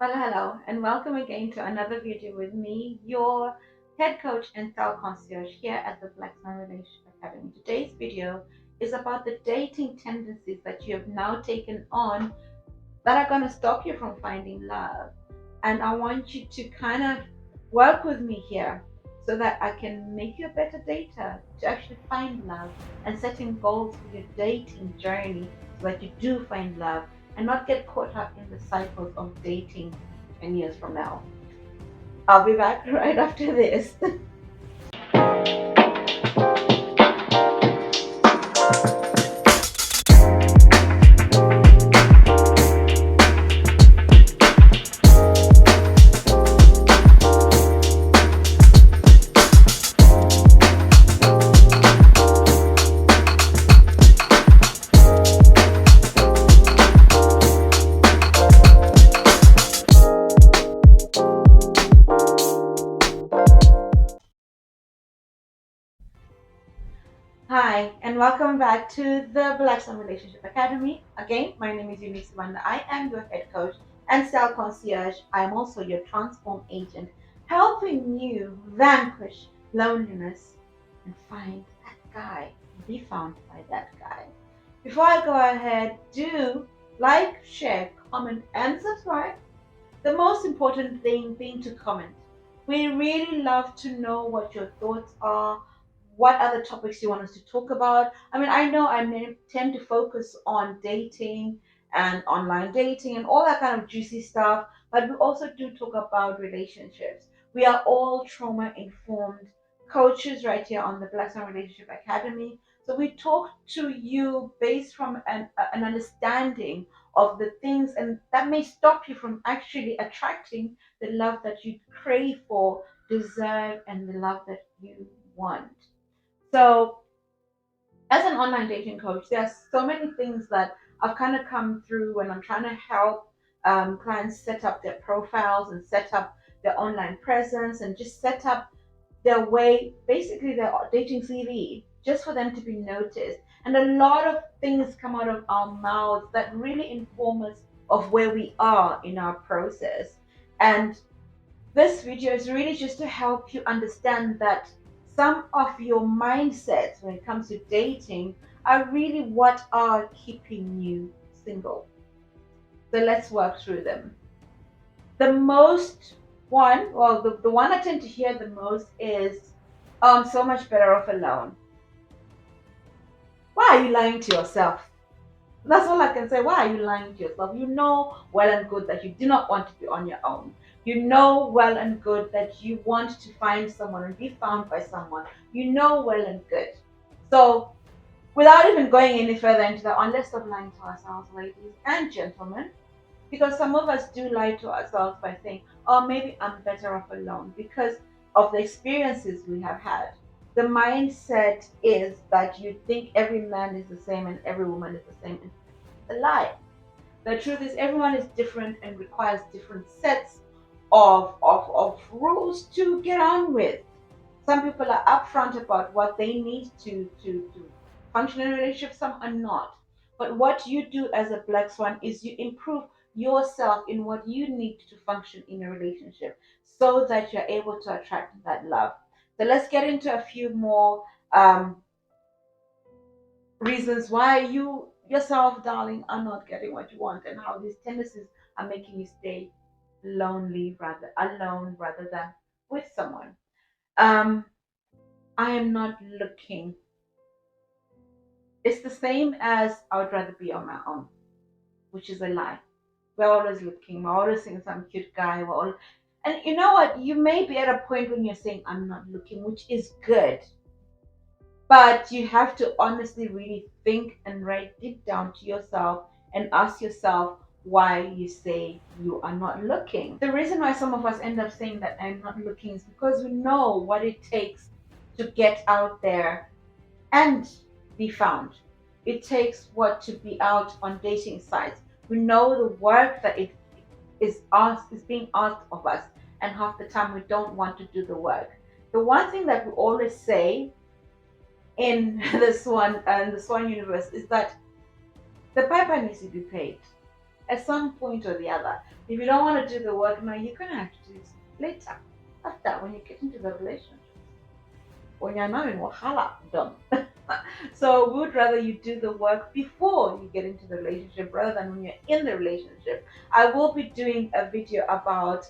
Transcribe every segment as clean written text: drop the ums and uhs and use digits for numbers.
Hello, and welcome again to another video with me, your head coach and style concierge here at the Black Swan Relationship Academy. Today's video is about the dating tendencies that you have now taken on that are going to stop you from finding love. And I want you to kind of work with me here so that I can make you a better dater to actually find love and setting goals for your dating journey so that you do find love and not get caught up in the cycles of dating 10 years from now. I'll be back right after this. Hi, and welcome back to the Black Swan Relationship Academy. Again, my name is SWAN. I am your head coach and style concierge. I am also your transform agent, helping you vanquish loneliness and find that guy, be found by that guy. Before I go ahead, do like, share, comment, and subscribe. The most important thing being to comment. We really love to know what your thoughts are, what other topics you want us to talk about. I mean, I know I may tend to focus on dating and online dating and all that kind of juicy stuff, but we also do talk about relationships. We are all trauma informed coaches right here on the Black Swan Relationship Academy. So we talk to you based from an understanding of the things, and that may stop you from actually attracting the love that you crave for, deserve, and the love that you want. So, as an online dating coach, there are so many things that I've kind of come through when I'm trying to help clients set up their profiles and set up their online presence and just set up their way, basically their dating CV, just for them to be noticed. And a lot of things come out of our mouths that really inform us of where we are in our process. And this video is really just to help you understand that some of your mindsets when it comes to dating are really what are keeping you single. So let's work through them. The most one, well, the one I tend to hear the most is, oh, I'm so much better off alone. Why are you lying to yourself? That's all I can say. Why are you lying to yourself? You know well and good that you do not want to be on your own. You know well and good that you want to find someone and be found by someone. You know well and good. So, without even going any further into that, let's stop lying to ourselves, ladies and gentlemen, because some of us do lie to ourselves by saying, oh, maybe I'm better off alone because of the experiences we have had. The mindset is that you think every man is the same and every woman is the same. It's a lie. The truth is, everyone is different and requires different sets of rules to get on with. Some people are upfront about what they need to function in a relationship, some are not. But what you do as a black swan is you improve yourself in what you need to function in a relationship so that you're able to attract that love. So let's get into a few more reasons why you yourself, darling, are not getting what you want and how these tendencies are making you stay alone rather than with someone. Um, I am not looking. It's the same as I would rather be on my own, which is a lie. We're always looking. We're always seeing some cute guy. And you know what? You may be at a point when you're saying I'm not looking, which is good. But you have to honestly really think and write deep down to yourself and ask yourself why you say you are not looking. The reason why some of us end up saying that I'm not looking is because we know what it takes to get out there and be found. It takes what to be out on dating sites. We know the work that it is being asked of us, and half the time we don't want to do the work. The one thing that we always say in the Swan universe is that the piper needs to be paid. at some point or the other. If you don't want to do the work now, you're gonna have to do it later. After when you get into the relationship. When you're now in wahala, done. So we would rather you do the work before you get into the relationship rather than when you're in the relationship. I will be doing a video about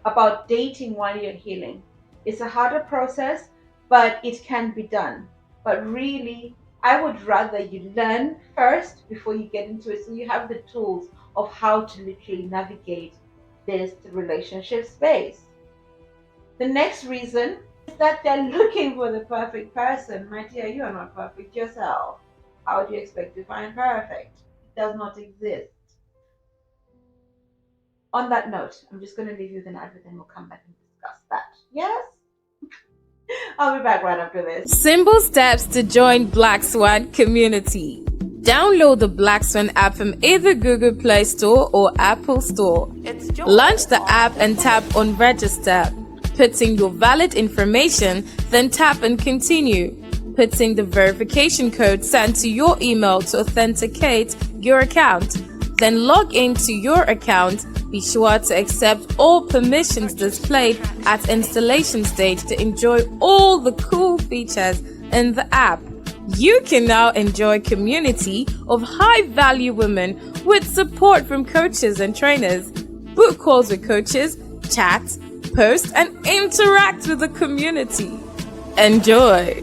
about dating while you're healing. It's a harder process, but it can be done. But really, I would rather you learn first before you get into it so you have the tools of how to literally navigate this relationship space. The next reason is that they're looking for the perfect person. My dear, you are not perfect yourself. How do you expect to find perfect? It does not exist. On that note, I'm just going to leave you with an advert and we'll come back and discuss that. Yes? I'll be back right after this. Simple steps to join Black Swan community. Download the Black Swan app from either Google Play Store or Apple Store. Launch the app and tap on register. Put in your valid information, then tap and continue. Put in the verification code sent to your email to authenticate your account. Then log into your account. Be sure to accept all permissions displayed at installation stage to enjoy all the cool features in the app. You can now enjoy a community of high-value women with support from coaches and trainers. Book calls with coaches, chat, post, and interact with the community. Enjoy!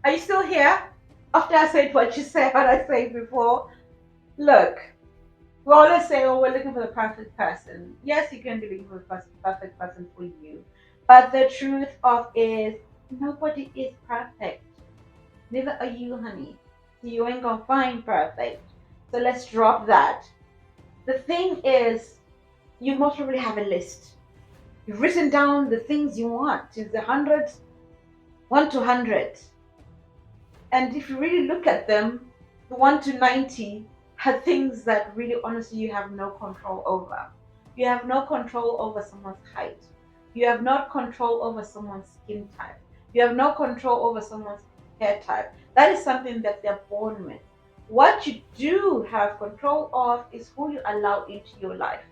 Are you still here? After I said what you said, what I said before. Look, we always say, oh, we're looking for the perfect person. Yes, you can be looking for the perfect person for you. But the truth of is, nobody is perfect. Neither are you, honey. So you ain't gonna find perfect. So let's drop that. The thing is, you most probably have a list. You've written down the things you want. It's 100, 1 to 100. And if you really look at them, the 1 to 90 are things that really honestly you have no control over. You have no control over someone's height. You have no control over someone's skin type. You have no control over someone's hair type. That is something that they're born with. What you do have control of is who you allow into your life.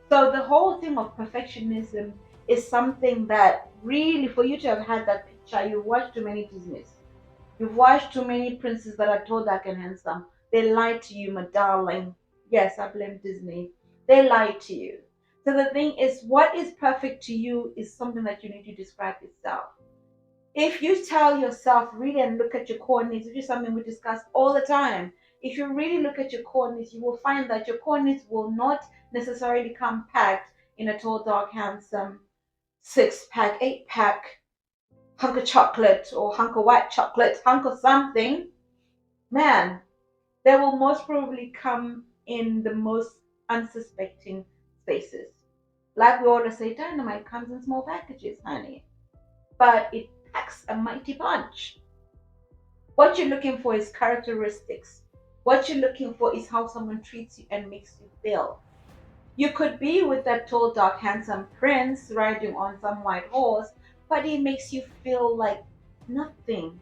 So the whole thing of perfectionism is something that really, for you to have had that picture, you watched too many Disneys. You've watched too many princes that are tall, dark, and handsome. They lied to you, my darling. Yes, I blame Disney. They lied to you. So the thing is, what is perfect to you is something that you need to describe yourself. If you tell yourself really and look at your core needs, which is something we discuss all the time, if you really look at your core needs, you will find that your core needs will not necessarily come packed in a tall, dark, handsome 6-pack, 8-pack, hunk of chocolate or hunk of white chocolate, hunk of something. Man, they will most probably come in the most unsuspecting spaces. Like we always say, dynamite comes in small packages, honey. But it packs a mighty punch. What you're looking for is characteristics. What you're looking for is how someone treats you and makes you feel. You could be with that tall, dark, handsome prince riding on some white horse, but he makes you feel like nothing,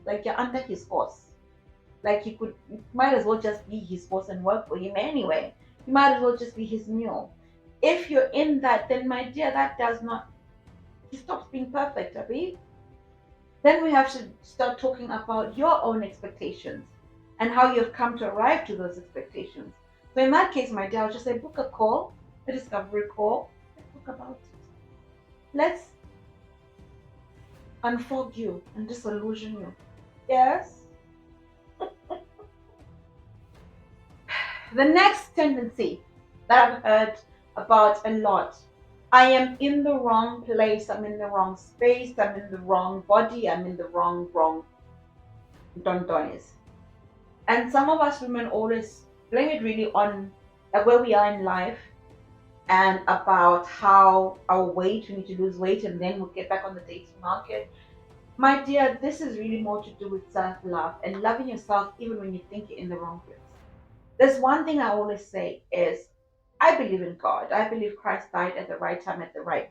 like you're under his horse. Like you might as well just be his horse and work for him anyway. You might as well just be his mule. If you're in that, then my dear, that does not, he stops being perfect, Abby. Then we have to start talking about your own expectations and how you've come to arrive to those expectations. So in that case, my dear, I'll just say book a call, a discovery call. Let's talk about it. Let's unfog you and disillusion you. Yes? The next tendency that I've heard about a lot. I am in the wrong place, I'm in the wrong space, I'm in the wrong body, I'm in the wrong dondonis. And some of us women always blame it really on where we are in life and about how our weight, we need to lose weight and then we'll get back on the dating market. My dear, this is really more to do with self-love and loving yourself even when you think you're in the wrong place. There's one thing I always say is, I believe in God. I believe Christ died at the right time, at the right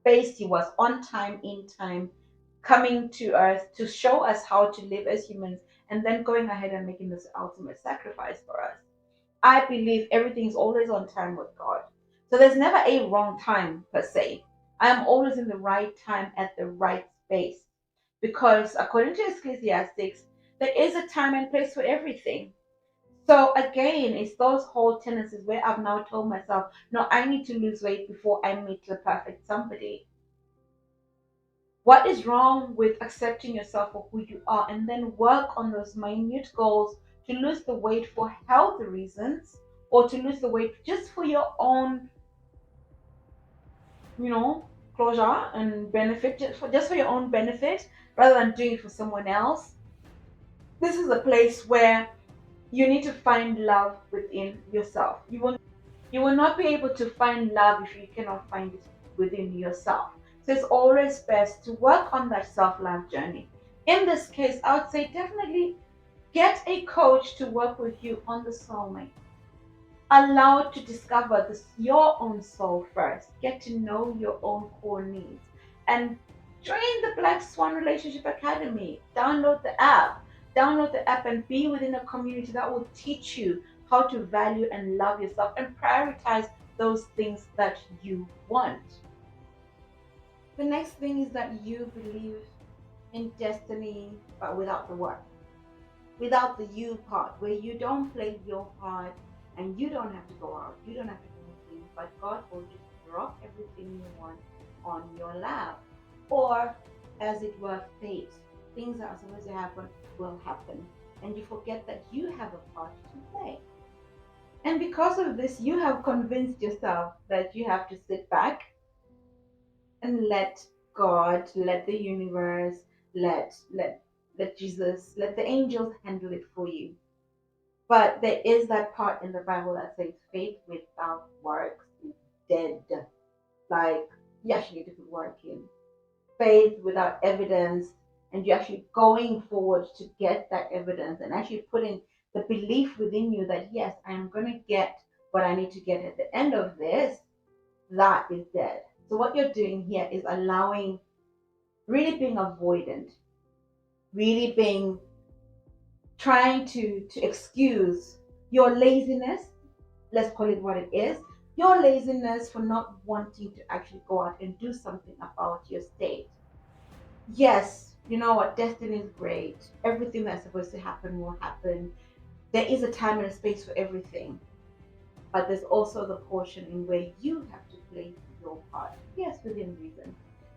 place. He was on time, in time. coming to earth to show us how to live as humans, and then going ahead and making this ultimate sacrifice for us. I believe everything's always on time with God. So there's never a wrong time per se. I am always in the right time at the right space. Because according to Ecclesiastics, there is a time and place for everything. So again, it's those whole tendencies where I've now told myself, no, I need to lose weight before I meet the perfect somebody. What is wrong with accepting yourself for who you are and then work on those minute goals to lose the weight for health reasons or to lose the weight just for your own, closure and benefit, just for your own benefit rather than doing it for someone else? This is a place where you need to find love within yourself. You will not be able to find love if you cannot find it within yourself. So it's always best to work on that self-love journey. In this case, I would say definitely get a coach to work with you on the soulmate. Allow to discover your own soul first. Get to know your own core needs. And join the Black Swan Relationship Academy. Download the app and be within a community that will teach you how to value and love yourself and prioritize those things that you want. The next thing is that you believe in destiny, but without the work, without the you part, where you don't play your part and you don't have to go out, you don't have to do anything, but God will just drop everything you want on your lap. Or, as it were, fate. Things that are supposed to happen will happen. And you forget that you have a part to play. And because of this, you have convinced yourself that you have to sit back and let God, let the universe, let Jesus, let the angels handle it for you. But there is that part in the Bible that says faith without works is dead. Like, you actually need to put work in. Faith without evidence, and you're actually going forward to get that evidence and actually putting the belief within you that, yes, I am going to get what I need to get at the end of this, that is dead. So what you're doing here is allowing, really being avoidant, really being, trying to excuse your laziness. Let's call it what it is. Your laziness for not wanting to actually go out and do something about your state. Yes, you know what? Destiny is great. Everything that's supposed to happen will happen. There is a time and a space for everything. But there's also the portion in where you have to play your part. Yes, within reason.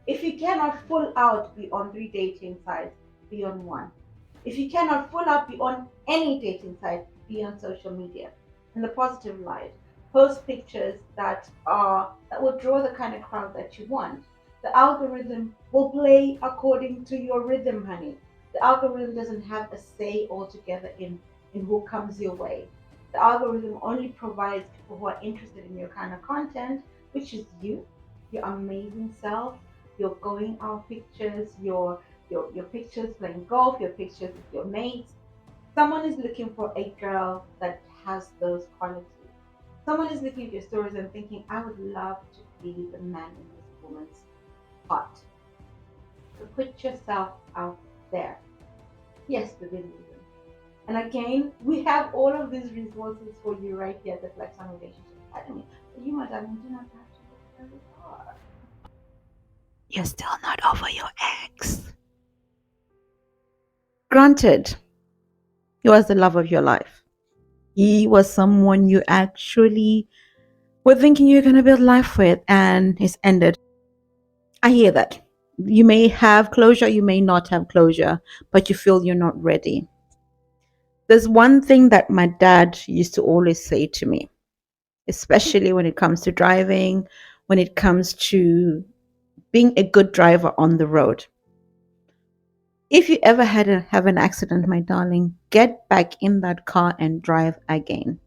If you cannot full out be on 3 dating sites, be on one. If you cannot full out be on any dating site, be on social media. In the positive light, post pictures that will draw the kind of crowd that you want. The algorithm will play according to your rhythm, honey. The algorithm doesn't have a say altogether in who comes your way. The algorithm only provides people who are interested in your kind of content, which is you, your amazing self, your going out pictures, your pictures playing golf, your pictures with your mates. Someone is looking for a girl that has those qualities. Someone is looking at your stories and thinking, I would love to be the man in this woman's heart. So put yourself out there. Yes, within reason. And again, we have all of these resources for you right here at the Flex on Relationship Academy. But you, madam, do not have to go very far. You're still not over your ex. Granted, he was the love of your life. He was someone you actually were thinking you're going to build life with, and it's ended. I hear that. You may have closure, you may not have closure, but you feel you're not ready. There's one thing that my dad used to always say to me, especially when it comes to driving, when it comes to being a good driver on the road. If you ever have an accident, my darling, get back in that car and drive again.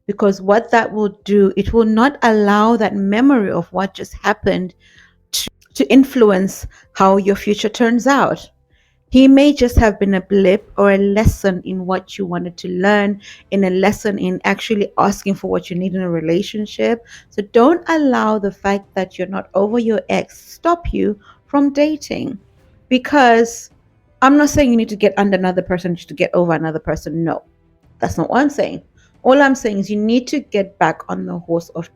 Because what that will do, it will not allow that memory of what just happened to influence how your future turns out. He may just have been a blip or a lesson in what you wanted to learn, in a lesson in actually asking for what you need in a relationship. So don't allow the fact that you're not over your ex stop you from dating. Because I'm not saying you need to get under another person just to get over another person. No, that's not what I'm saying. All I'm saying is you need to get back on the horse of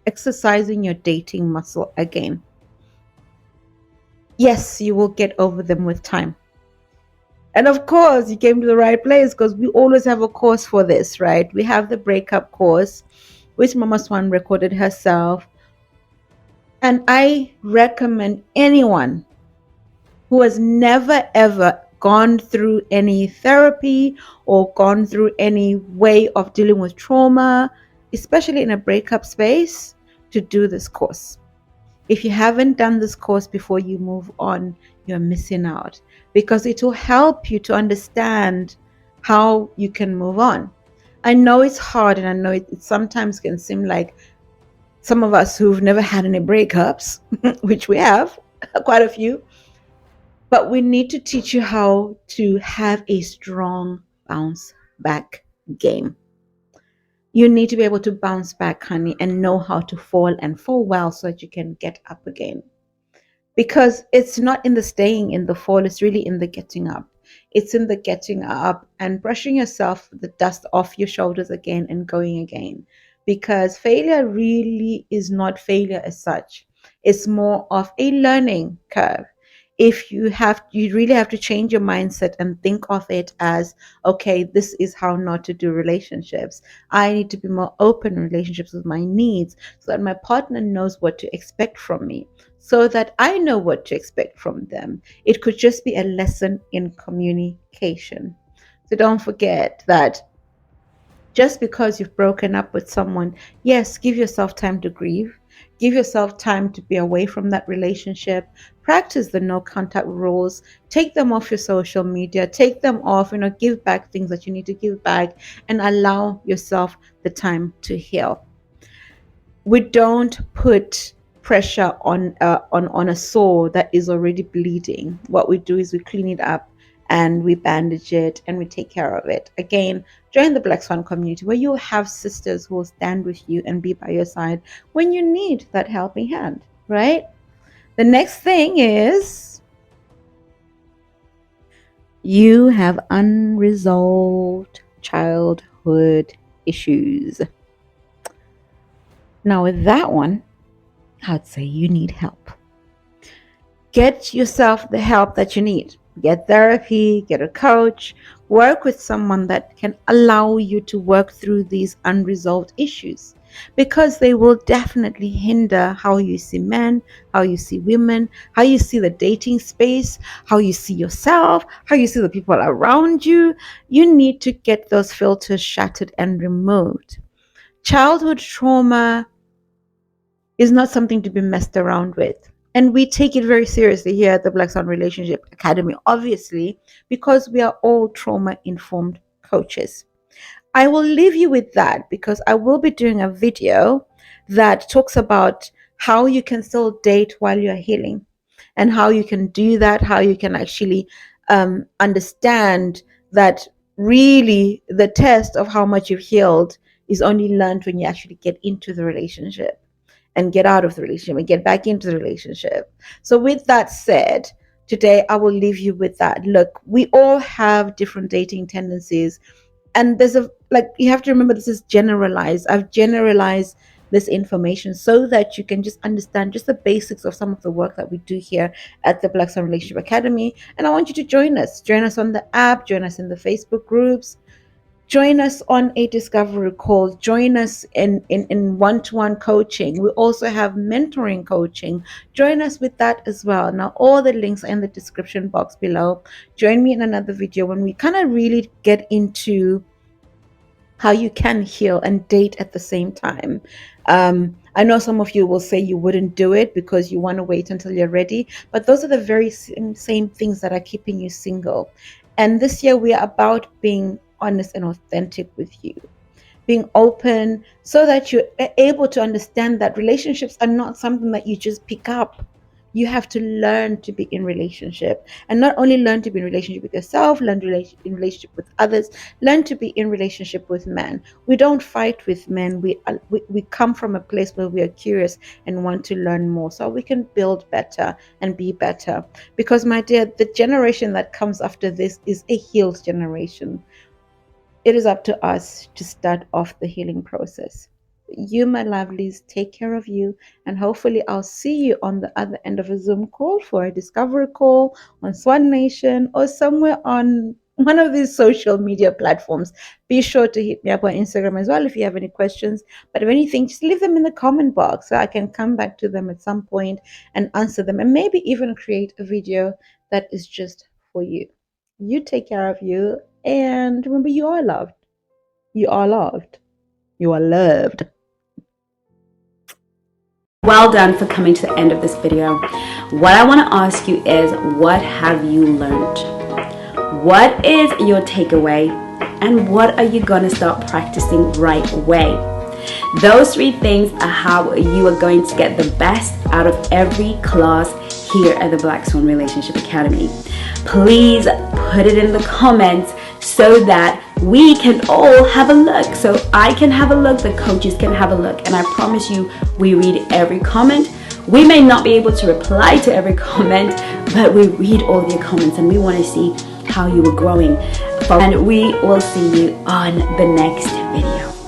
exercising your dating muscle again. Yes, you will get over them with time. And of course, you came to the right place because we always have a course for this, right? We have the breakup course, which Mama Swan recorded herself. And I recommend anyone who has never ever gone through any therapy or gone through any way of dealing with trauma, especially in a breakup space, to do this course. If you haven't done this course before you move on, you're missing out because it will help you to understand how you can move on. I know it's hard, and I know it sometimes can seem like some of us who've never had any breakups, which we have, quite a few, but we need to teach you how to have a strong bounce back game. You need to be able to bounce back, honey, and know how to fall and fall well so that you can get up again. Because it's not in the staying in the fall, it's really in the getting up. It's in the getting up and brushing yourself, the dust off your shoulders again and going again. Because failure really is not failure as such, it's more of a learning curve. If you really have to change your mindset and think of it as, okay, this is how not to do relationships. I need to be more open in relationships with my needs so that my partner knows what to expect from me, so that I know what to expect from them. It could just be a lesson in communication. So don't forget that just because you've broken up with someone, yes, give yourself time to grieve. Give yourself time to be away from that relationship. Practice the no contact rules. Take them off your social media. Take them off, give back things that you need to give back and allow yourself the time to heal. We don't put pressure on a sore that is already bleeding. What we do is we clean it up and we bandage it and we take care of it. Again, join the Black Swan community where you have sisters who will stand with you and be by your side when you need that helping hand, right? The next thing is you have unresolved childhood issues. Now, with that one, I'd say you need help. Get yourself the help that you need. Get therapy, get a coach, work with someone that can allow you to work through these unresolved issues, because they will definitely hinder how you see men, how you see women, how you see the dating space, how you see yourself, how you see the people around you. You need to get those filters shattered and removed. Childhood trauma is not something to be messed around with. And we take it very seriously here at the Black Swan Relationship Academy, obviously, because we are all trauma informed coaches. I will leave you with that because I will be doing a video that talks about how you can still date while you're healing and how you can do that, how you can actually understand that really the test of how much you've healed is only learned when you actually get into the relationship and get out of the relationship and get back into the relationship. So, with that said, today I will leave you with that. Look, we all have different dating tendencies, and you have to remember this is generalized. I've generalized this information so that you can just understand just the basics of some of the work that we do here at the Black Swan Relationship Academy. And I want you to join us. Join us on the app, join us in the Facebook groups, join us on a discovery call, join us in one-to-one coaching. We also have mentoring coaching. Join us with that as well. Now all the links are in the description box below. Join me in another video when we kind of really get into how you can heal and date at the same time. I know some of you will say you wouldn't do it because you want to wait until you're ready, but those are the very same things that are keeping you single. And this year we are about being honest and authentic with you, being open so that you're able to understand that relationships are not something that you just pick up. You have to learn to be in relationship, and not only learn to be in relationship with yourself, learn to in relationship with others, learn to be in relationship with men. We don't fight with men. We come from a place where we are curious and want to learn more so we can build better and be better. Because, my dear, the generation that comes after this is a healed generation. It is up to us to start off the healing process. You, my lovelies, take care of you, and hopefully, I'll see you on the other end of a Zoom call for a discovery call on Swan Nation or somewhere on one of these social media platforms. Be sure to hit me up on Instagram as well if you have any questions. But if anything, just leave them in the comment box so I can come back to them at some point and answer them, and maybe even create a video that is just for you. You take care of you, and remember, you are loved. You are loved. You are loved. Well done for coming to the end of this video. What I want to ask you is, what have you learned? What is your takeaway? And what are you going to start practicing right away? Those 3 things are how you are going to get the best out of every class here at the Black Swan Relationship Academy. Please put it in the comments so that we can all have a look. So I can have a look, the coaches can have a look, and I promise you, we read every comment. We may not be able to reply to every comment, but we read all of your comments and we want to see how you are growing. And we will see you on the next video.